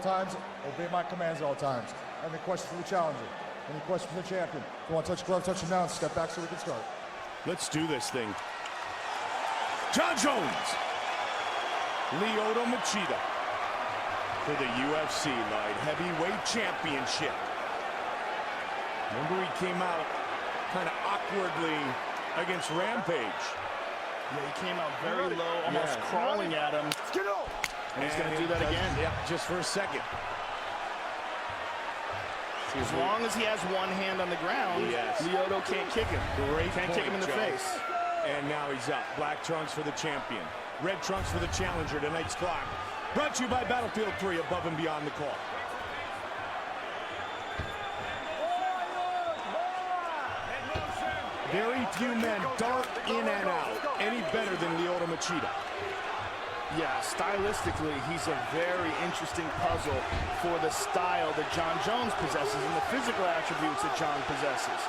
Times, obey my commands at all times. Any questions for the challenger? Any questions for the champion? If you want to touch glove, touch him now, and step back so we can start. Let's do this thing. John Jones, Lioto Machida for the UFC Light Heavyweight Championship. Remember, he came out kind of awkwardly against Rampage. Yeah, he came out very low, almost crawling at him. And he's going to do that again. Yeah, just for a second. As long as he has one hand on the ground, Lioto can't kick him. Can't kick him in the face. And now he's up. Black trunks for the champion. Red trunks for the challenger. Tonight's clock brought to you by Battlefield 3, above and beyond the call. Very few men dart in and out any better than Lioto Machida. Yeah, stylistically, he's a very interesting puzzle for the style that John Jones possesses and the physical attributes that John possesses.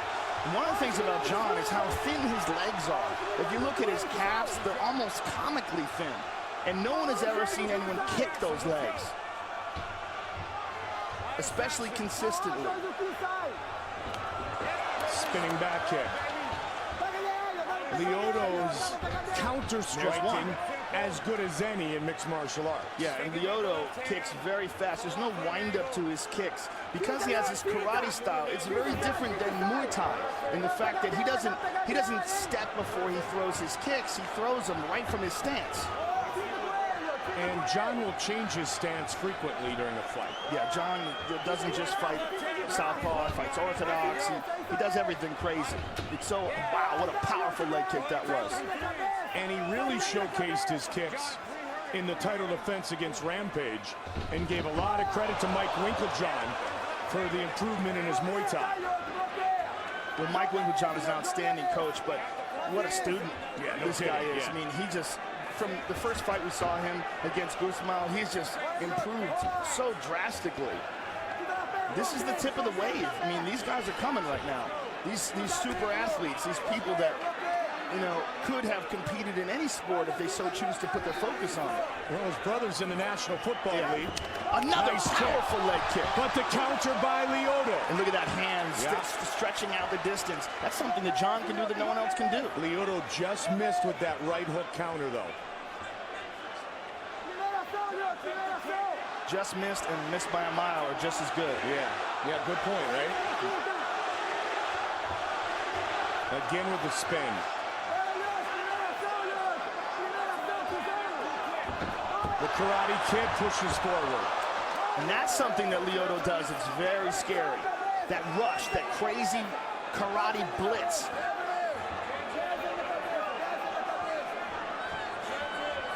And one of the things about John is how thin his legs are. If you look at his calves, they're almost comically thin. And no one has ever seen anyone kick those legs, especially consistently. Spinning back kick. Lioto's counter-striking as good as any in mixed martial arts. Yeah, and Lioto kicks very fast. There's no wind-up to his kicks. Because he has this karate style, it's very different than Muay Thai in the fact that he doesn't step before he throws his kicks. He throws them right from his stance. And John will change his stance frequently during a fight. Yeah, John doesn't just fight southpaw, fights orthodox. He does everything crazy. It's so, wow, what a powerful leg kick that was. And he really showcased his kicks in the title defense against Rampage and gave a lot of credit to Mike Winkeljohn for the improvement in his Muay Thai. Well, Mike Winkeljohn is an outstanding coach, but what a student this guy is. I mean, he just, from the first fight we saw him against Guzman, he's just improved so drastically. This is the tip of the wave. I mean, these guys are coming right now. These super athletes, these people that, you know, could have competed in any sport if they so choose to put their focus on it. Well, his brothers in the National Football League. Another nice powerful leg kick. But the counter by Lioto. And look at that hand stretching out the distance. That's something that John can do that no one else can do. Lioto just missed with that right hook counter, though. Just missed and missed by a mile are just as good. Yeah, good point, right? Again with the spin. The karate kid pushes forward. And that's something that Lioto does. It's very scary. That rush, that crazy karate blitz.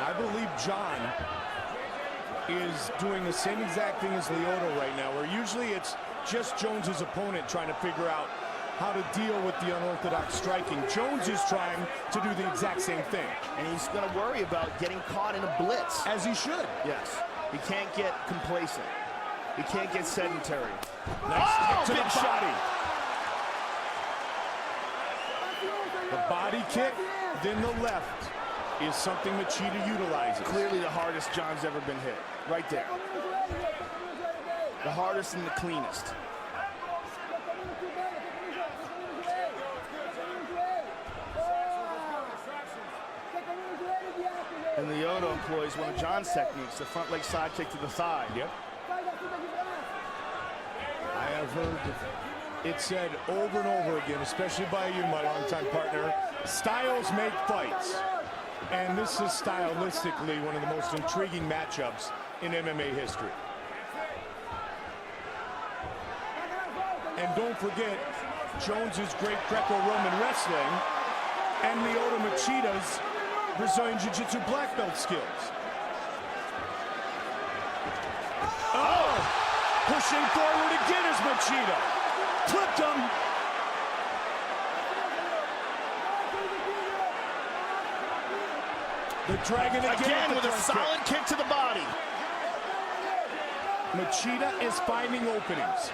I believe John is doing the same exact thing as Lioto right now, where usually it's just Jones's opponent trying to figure out how to deal with the unorthodox striking. Jones is trying to do the exact same thing. And he's going to worry about getting caught in a blitz. As he should. Yes. He can't get complacent. He can't get sedentary. Nice kick to the body. The body kick, then the left, is something Machida utilizes. Clearly the hardest John's ever been hit. Right there. The hardest and the cleanest. And Lioto employs one of John's techniques, the front leg side kick to the thigh. Yep. I have heard it said over and over again, especially by you, my longtime partner, styles make fights. And this is stylistically one of the most intriguing matchups in MMA history. And don't forget Jones's great Greco-Roman wrestling and Lioto Machida's Brazilian Jiu-Jitsu black belt skills. Oh! Pushing forward again is Machida. Flipped him. The Dragon again with a solid kick to the body. Machida is finding openings.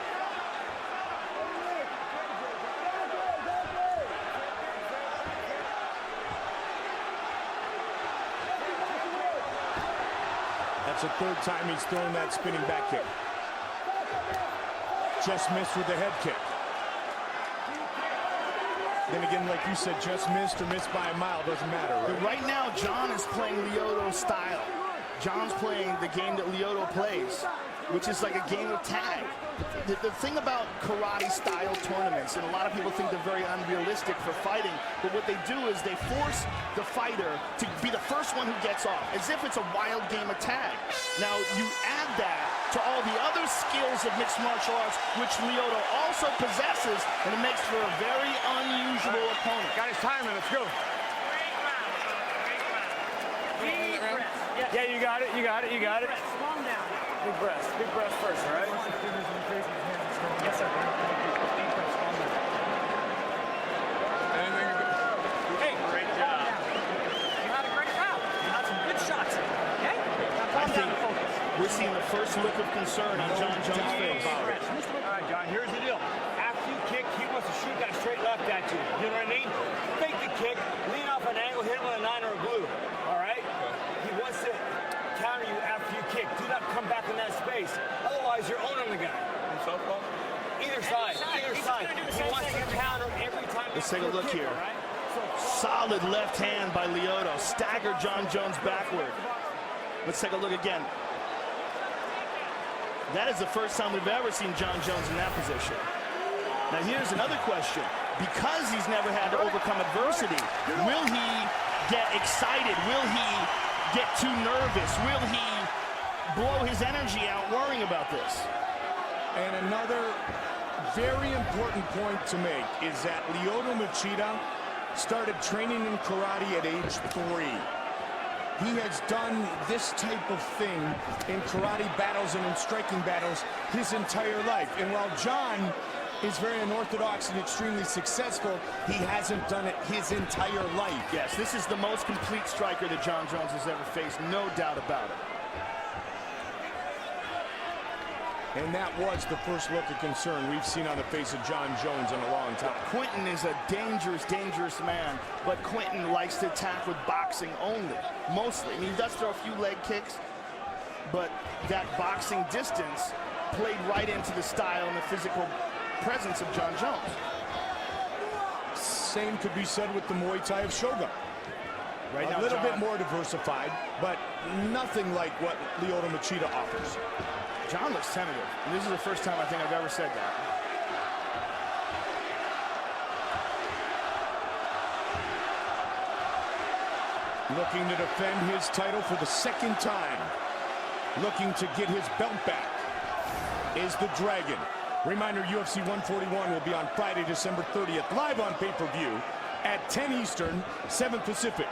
That's That's the third time he's thrown that spinning back kick. Just missed with the head kick. Then again, like you said, just missed or missed by a mile, doesn't matter, right? But right now, John is playing Lioto's style. John's playing the game that Lioto plays, which is like a game of tag. The thing about karate-style tournaments, and a lot of people think they're very unrealistic for fighting, but what they do is they force the fighter to be the first one who gets off, as if it's a wild game of tag. Now, you add that to all the other skills of mixed martial arts, which Lioto also possesses, and it makes for a very unusual opponent. Got his timing, let's go. Yeah, you got it, you got it, you got it. Slow him down. Big breath first, all right? Yes, sir. Hey, great job. You had a great round. You had some good shots, okay? I think we're seeing the first look of concern on John Jones' face. All right, John, here's the deal. After you kick, he wants to shoot that straight left at you. You know what I mean? Fake the kick, lean off an angle, hit him with a 9 or a glue. All right? He wants to counter you after you kick. Do not come back in that space. Otherwise, you're owning the guy. Either side, either side. He wants to counter every time. Let's take a look here. Solid left hand by Lioto. Staggered John Jones backward. Let's take a look again. That is the first time we've ever seen John Jones in that position. Now here's another question. Because he's never had to overcome adversity, will he get excited? Will he get too nervous? Will he blow his energy out worrying about this? And another very important point to make is that Lyoto Machida started training in karate at age 3. He has done this type of thing in karate battles and in striking battles his entire life. And while John is very unorthodox and extremely successful, he hasn't done it his entire life. Yes, this is the most complete striker that John Jones has ever faced, no doubt about it. And that was the first look of concern we've seen on the face of John Jones in a long time. Quentin is a dangerous, dangerous man, but Quentin likes to attack with boxing only, mostly. I mean, he does throw a few leg kicks, but that boxing distance played right into the style and the physical presence of John Jones. Same could be said with the Muay Thai of Shogun. Right now, a little John, bit more diversified, but nothing like what Lyoto Machida offers. John looks tentative, and this is the first time I think I've ever said that. Looking to defend his title for the second time. Looking to get his belt back is the Dragon. Reminder, UFC 141 will be on Friday, December 30th, live on pay-per-view at 10 Eastern, 7 Pacific,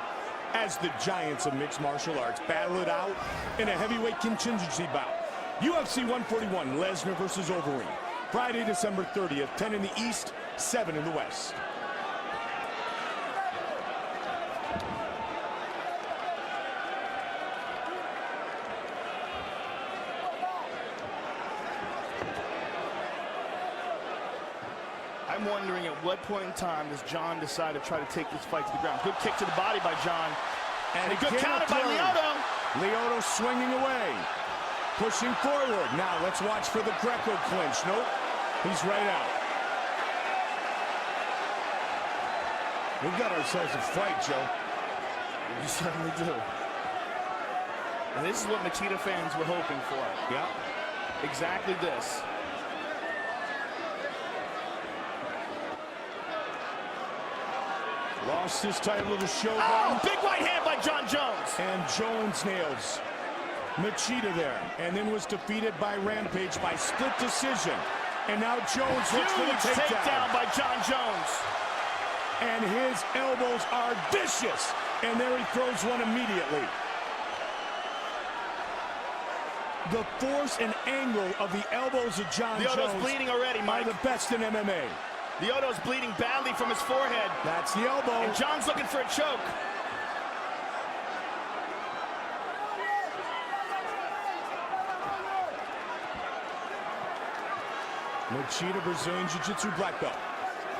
as the giants of mixed martial arts battle it out in a heavyweight contingency bout. UFC 141, Lesnar versus Overeem. Friday, December 30th, 10 in the East, 7 in the West. I'm wondering at what point in time does John decide to try to take this fight to the ground. Good kick to the body by John. And a good counter by Lioto. Lioto swinging away. Pushing forward. Now let's watch for the Greco clinch. Nope. He's right out. We've got ourselves a fight, Joe. We certainly do. And this is what Machida fans were hoping for. Yeah. Exactly this. Lost his title to Shogun. Oh, big right hand by John Jones. And Jones nails Machida there. And then was defeated by Rampage by split decision. And now Jones looks for the takedown by John Jones. And his elbows are vicious. And there he throws one immediately. The force and angle of the elbows of John Jones bleeding already, Mike. are the best in MMA. Lioto's bleeding badly from his forehead. That's the elbow. And John's looking for a choke. Machida, Brazilian Jiu-Jitsu black belt.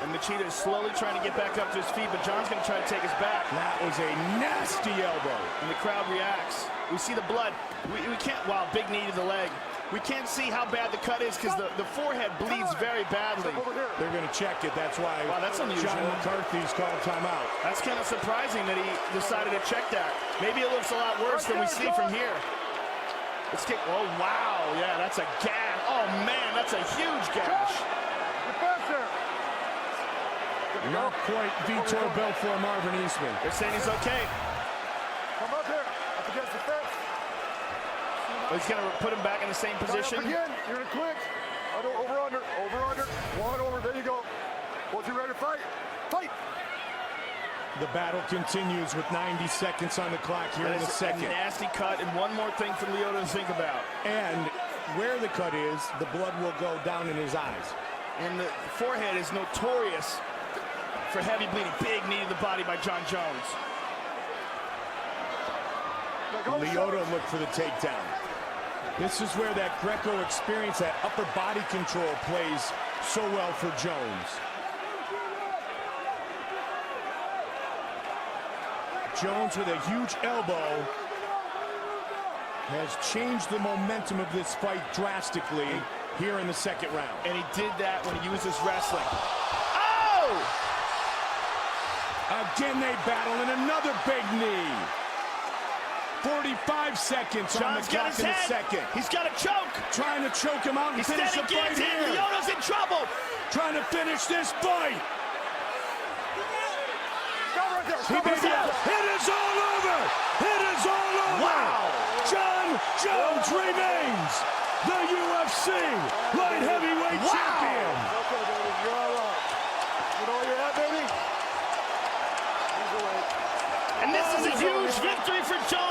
And Machida is slowly trying to get back up to his feet, but John's going to try to take us back. That was a nasty elbow. And the crowd reacts. We see the blood. We can't, wow, big knee to the leg. We can't see how bad the cut is because the forehead bleeds very badly. They're going to check it. That's why wow, that's unusual. John McCarthy's called timeout. That's kind of surprising that he decided to check that. Maybe it looks a lot worse than we see from here. Let's kick. Oh, wow. Yeah, that's a gash. Oh, man, that's a huge gash. Not quite Vitor Belfort Marvin Eastman. They're saying he's okay. Come up here. Up against the fence. Oh, he's going to put him back in the same position. Again. You're going to quit. Over, under. One over. There you go. Once you're ready to fight, fight. The battle continues with 90 seconds on the clock here in the second. A nasty cut, and one more thing for Lioto to think about. And where the cut is, the blood will go down in his eyes. And the forehead is notorious for heavy bleeding. Big knee to the body by John Jones. Lioto looked for the takedown. This is where that Greco experience, that upper body control plays so well for Jones. Jones with a huge elbow has changed the momentum of this fight drastically here in the second round. And he did that when he used his wrestling. Oh! Again they battle, and another big knee. 45 seconds on the clock in the second. He's got a choke. Trying to choke him out and finish the fight here. Lioto's in trouble. Trying to finish this fight. It is all over. It is all over. Wow. John Jones remains the UFC light heavyweight champion. Okay, baby. You're all right. You know where you're at, baby? He's away. And this is a huge victory for John.